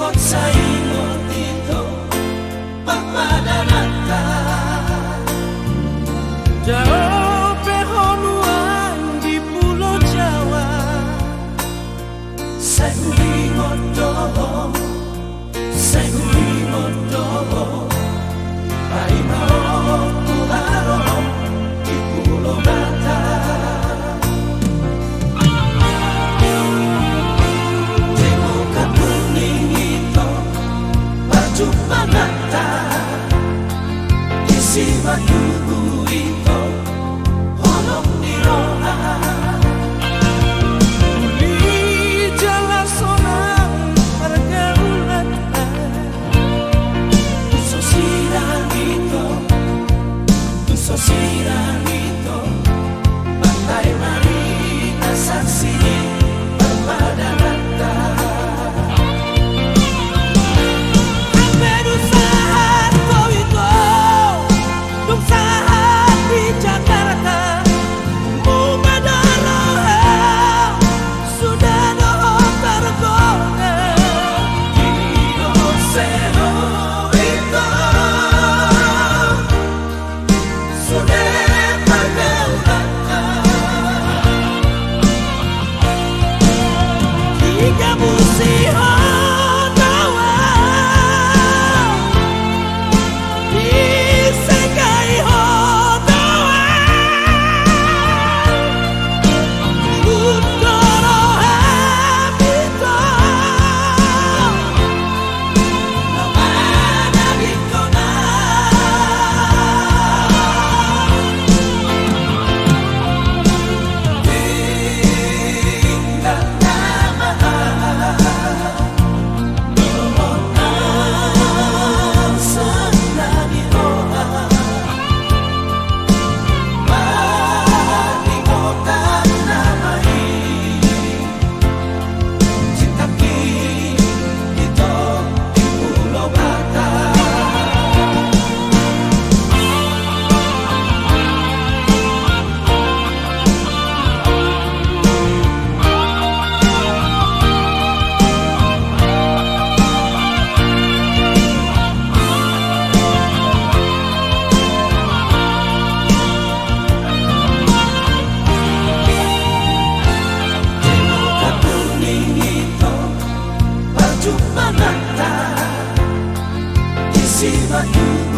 Imot sa imot dito pagpadarata Jauh pehonuan di Pulau Jawa sa imot doon sa imot doon ay maong tuharong di Pulau Bata Temo ka kuning ito Pagjupa mata Isi matubu ito Holong niroa di jalan sonang pergaulan Sosirang ito Pantai marina saksi Perpadanata Hampir usaha itu Duk sahat di Jakarta Mumadaraha sudah doh tergoda Ino seho ito Sudah pergaulan Tiga musim tawa Disegai hodawa Gundoro habito Namana bikona Tinggal nama Doon senang iroha Malimutan namai Cinta kita di Pulau Bata Muka kuning itu Baju mata Isi batu